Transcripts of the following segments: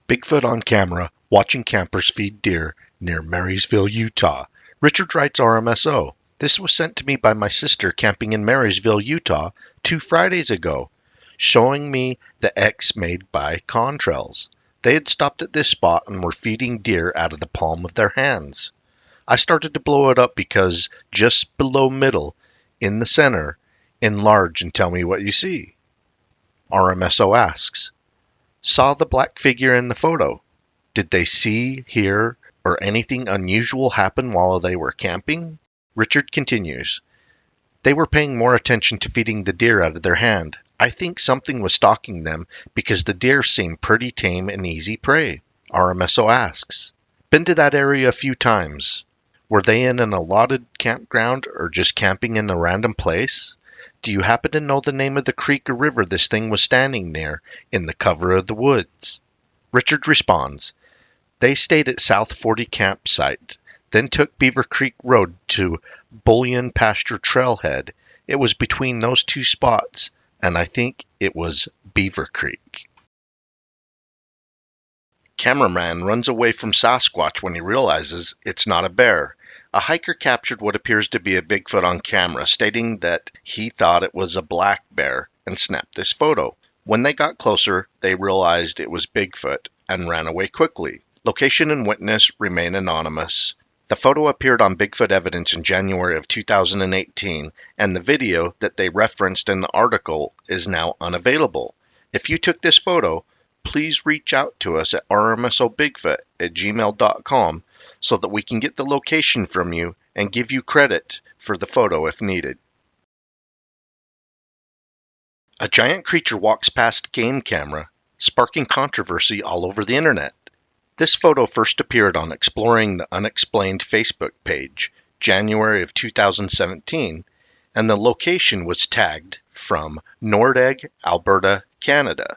Bigfoot on camera, watching campers feed deer near Marysvale, Utah. Richard writes RMSO. This was sent to me by my sister camping in Marysvale, Utah 2 Fridays ago, showing me the X made by contrails. They had stopped at this spot and were feeding deer out of the palm of their hands. I started to blow it up because just below middle, in the center, enlarge and tell me what you see. RMSO asks, saw the black figure in the photo. Did they see, hear, or anything unusual happen while they were camping? Richard continues, they were paying more attention to feeding the deer out of their hand. I think something was stalking them because the deer seemed pretty tame and easy prey. RMSO asks, been to that area a few times. Were they in an allotted campground or just camping in a random place? Do you happen to know the name of the creek or river this thing was standing near in the cover of the woods? Richard responds, they stayed at South 40 campsite, then took Beaver Creek Road to Bullion Pasture Trailhead. It was between those two spots, and I think it was Beaver Creek. Cameraman runs away from Sasquatch when he realizes it's not a bear. A hiker captured what appears to be a Bigfoot on camera, stating that he thought it was a black bear and snapped this photo. When they got closer, they realized it was Bigfoot and ran away quickly. Location and witness remain anonymous. The photo appeared on Bigfoot Evidence in January of 2018, and the video that they referenced in the article is now unavailable. If you took this photo, please reach out to us at rmsobigfoot@gmail.com so that we can get the location from you and give you credit for the photo if needed. A giant creature walks past game camera, sparking controversy all over the internet. This photo first appeared on Exploring the Unexplained Facebook page, January of 2017, and the location was tagged from Nordegg, Alberta, Canada.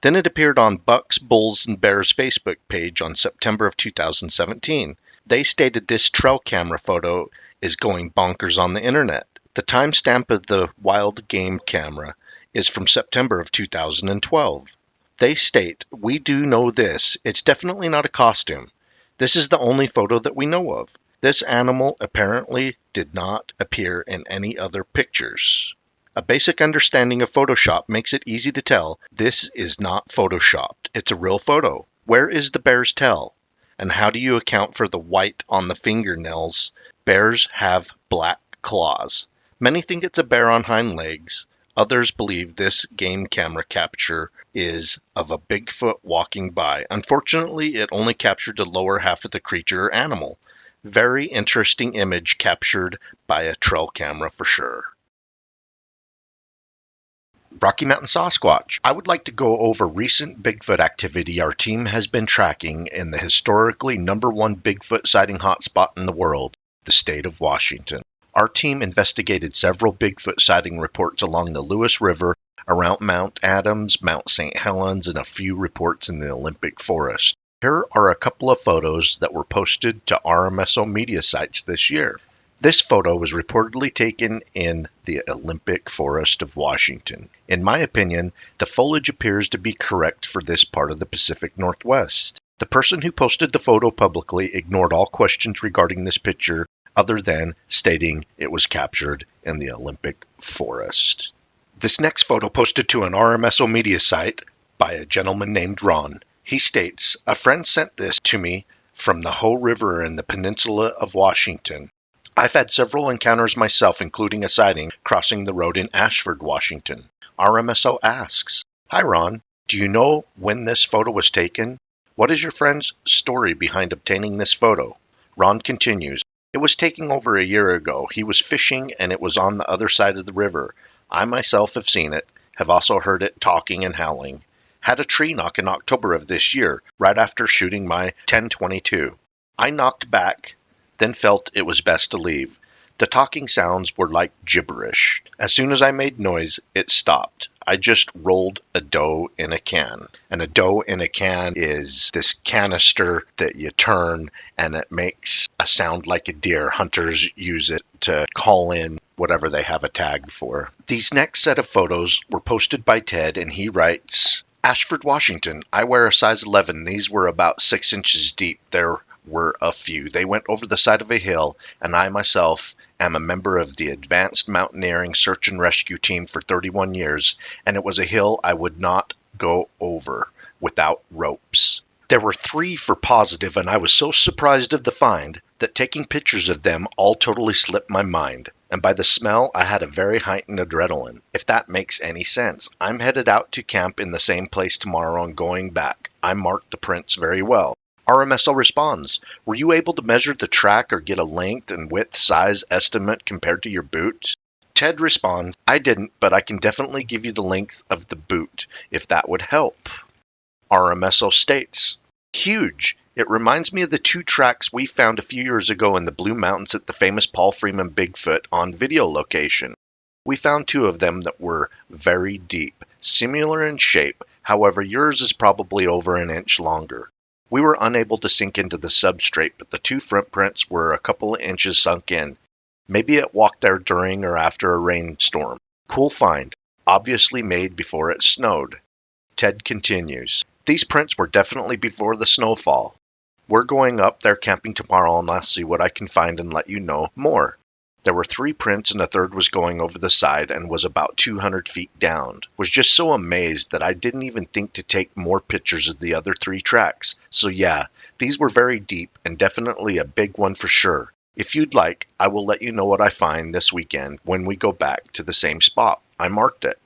Then it appeared on Bucks, Bulls, and Bears Facebook page on September of 2017. They stated this trail camera photo is going bonkers on the internet. The timestamp of the wild game camera is from September of 2012. They state, we do know this, it's definitely not a costume. This is the only photo that we know of. This animal apparently did not appear in any other pictures. A basic understanding of Photoshop makes it easy to tell this is not Photoshopped. It's a real photo. Where is the bear's tail? And how do you account for the white on the fingernails? Bears have black claws. Many think it's a bear on hind legs. Others believe this game camera capture is of a Bigfoot walking by. Unfortunately, it only captured the lower half of the creature or animal. Very interesting image captured by a trail camera for sure. Rocky Mountain Sasquatch. I would like to go over recent Bigfoot activity our team has been tracking in the historically #1 Bigfoot sighting hotspot in the world, the state of Washington. Our team investigated several Bigfoot sighting reports along the Lewis River, around Mount Adams, Mount St. Helens, and a few reports in the Olympic Forest. Here are a couple of photos that were posted to RMSO media sites this year. This photo was reportedly taken in the Olympic Forest of Washington. In my opinion, the foliage appears to be correct for this part of the Pacific Northwest. The person who posted the photo publicly ignored all questions regarding this picture other than stating it was captured in the Olympic Forest. This next photo posted to an RMSO media site by a gentleman named Ron. He states, a friend sent this to me from the Hoh River in the peninsula of Washington. I've had several encounters myself, including a sighting crossing the road in Ashford, Washington. RMSO asks, hi Ron, do you know when this photo was taken? What is your friend's story behind obtaining this photo? Ron continues, it was taken over a year ago. He was fishing and it was on the other side of the river. I myself have seen it, have also heard it talking and howling. Had a tree knock in October of this year, right after shooting my 10-22. I knocked back, then felt it was best to leave. The talking sounds were like gibberish. As soon as I made noise, it stopped. I just rolled a dough in a can. And a dough in a can is this canister that you turn and it makes a sound like a deer. Hunters use it to call in whatever they have a tag for. These next set of photos were posted by Ted, and he writes, Ashford, Washington. I wear a size 11. These were about 6 inches deep. There were a few. They went over the side of a hill, and I myself am a member of the Advanced Mountaineering Search and Rescue Team for 31 years, and it was a hill I would not go over without ropes. There were 3 for positive, and I was so surprised of the find that taking pictures of them all totally slipped my mind. And by the smell, I had a very heightened adrenaline, if that makes any sense. I'm headed out to camp in the same place tomorrow and going back. I marked the prints very well. RMSO responds, were you able to measure the track or get a length and width size estimate compared to your boot? Ted responds, I didn't, but I can definitely give you the length of the boot, if that would help. RMSO states, huge. It reminds me of the 2 tracks we found a few years ago in the Blue Mountains at the famous Paul Freeman Bigfoot on video location. We found 2 of them that were very deep, similar in shape, however yours is probably over an inch longer. We were unable to sink into the substrate, but the 2 front prints were a couple of inches sunk in. Maybe it walked there during or after a rainstorm. Cool find, obviously made before it snowed. Ted continues, these prints were definitely before the snowfall. We're going up there camping tomorrow and I'll see what I can find and let you know more. There were 3 prints and a third was going over the side and was about 200 feet down. Was just so amazed that I didn't even think to take more pictures of the other 3 tracks. So yeah, these were very deep and definitely a big one for sure. If you'd like, I will let you know what I find this weekend when we go back to the same spot. I marked it.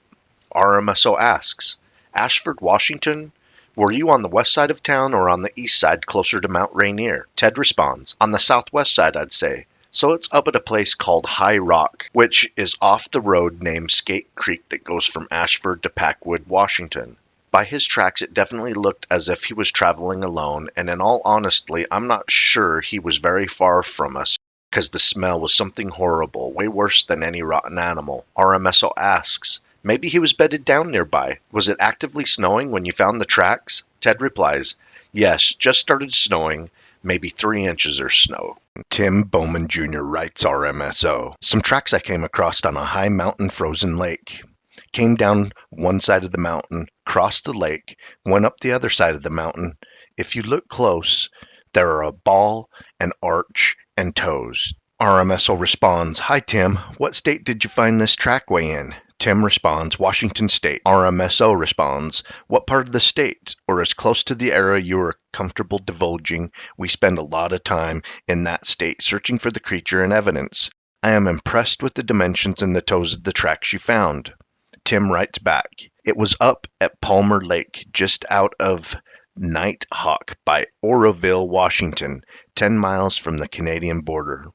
RMSO asks, Ashford, Washington? Were you on the west side of town or on the east side closer to Mount Rainier? Ted responds, on the southwest side I'd say. So it's up at a place called High Rock, which is off the road named Skate Creek that goes from Ashford to Packwood, Washington. By his tracks it definitely looked as if he was traveling alone, and in all honesty I'm not sure he was very far from us, because the smell was something horrible, way worse than any rotten animal. RMSO asks, maybe he was bedded down nearby. Was it actively snowing when you found the tracks? Ted replies, yes, just started snowing, maybe 3 inches of snow. Tim Bowman Jr. writes RMSO. Some tracks I came across on a high mountain frozen lake. Came down one side of the mountain, crossed the lake, went up the other side of the mountain. If you look close, there are a ball, an arch, and toes. RMSO responds, hi Tim, what state did you find this trackway in? Tim responds, Washington State. RMSO responds, what part of the state, or as close to the area you are comfortable divulging? We spend a lot of time in that state searching for the creature and evidence. I am impressed with the dimensions and the toes of the tracks you found. Tim writes back, it was up at Palmer Lake, just out of Nighthawk by Oroville, Washington, 10 miles from the Canadian border.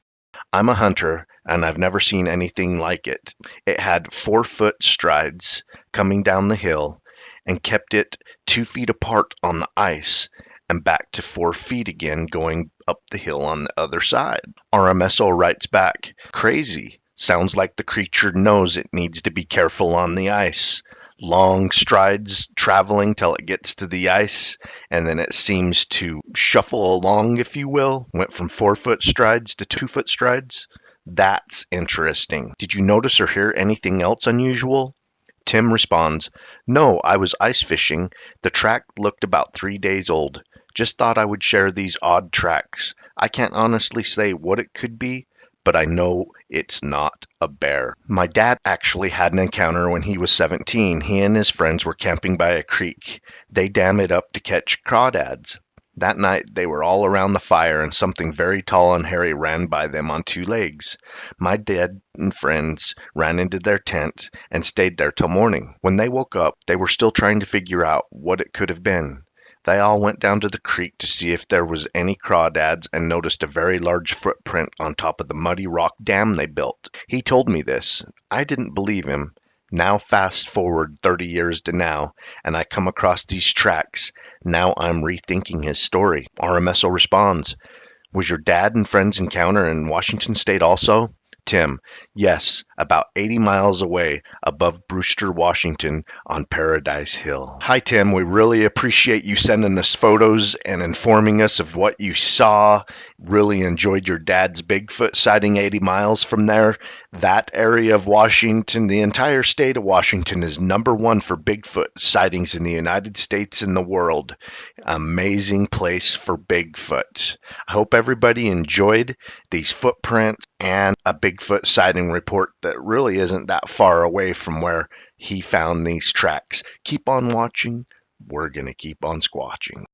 I'm a hunter, and I've never seen anything like it. It had 4-foot strides coming down the hill and kept it 2 feet apart on the ice and back to 4 feet again going up the hill on the other side. RMSO writes back, crazy. Sounds like the creature knows it needs to be careful on the ice. Long strides traveling till it gets to the ice, and then it seems to shuffle along, if you will. Went from 4-foot strides to 2-foot strides. That's interesting. Did you notice or hear anything else unusual? Tim responds, no, I was ice fishing. The track looked about 3 days old. Just thought I would share these odd tracks. I can't honestly say what it could be, but I know it's not a bear. My dad actually had an encounter when he was 17. He and his friends were camping by a creek. They dam it up to catch crawdads. That night, they were all around the fire and something very tall and hairy ran by them on 2 legs. My dad and friends ran into their tent and stayed there till morning. When they woke up, they were still trying to figure out what it could have been. They all went down to the creek to see if there was any crawdads and noticed a very large footprint on top of the muddy rock dam they built. He told me this. I didn't believe him. Now fast forward 30 years to now, and I come across these tracks. Now I'm rethinking his story. RMSO responds, was your dad and friends encounter in Washington State also? Tim, yes, about 80 miles away above Brewster, Washington on Paradise Hill. Hi, Tim. We really appreciate you sending us photos and informing us of what you saw. Really enjoyed your dad's Bigfoot sighting 80 miles from there. That area of Washington, the entire state of Washington, is #1 for Bigfoot sightings in the United States and the world. Amazing place for Bigfoot. I hope everybody enjoyed these footprints and a Bigfoot sighting report that really isn't that far away from where he found these tracks. Keep on watching. We're going to keep on squatching.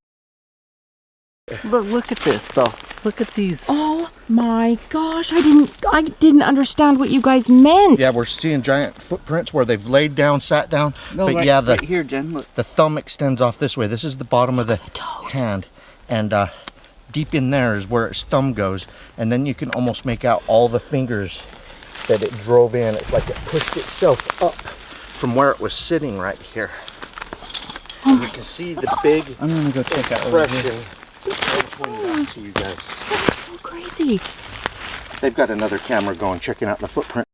But look at this though. Look at these. Oh my gosh, I didn't understand what you guys meant. Yeah, we're seeing giant footprints where they've laid down, sat down. No, but right, yeah, right here, Jen, look. the thumb extends off this way. This is the bottom of the hand. And deep in there is where its thumb goes. And then you can almost make out all the fingers that it drove in. It's like it pushed itself up from where it was sitting right here. And you can see the big I'm gonna go check out over here. impression. I'll point it out to you guys. That's so crazy. They've got another camera going, checking out the footprint.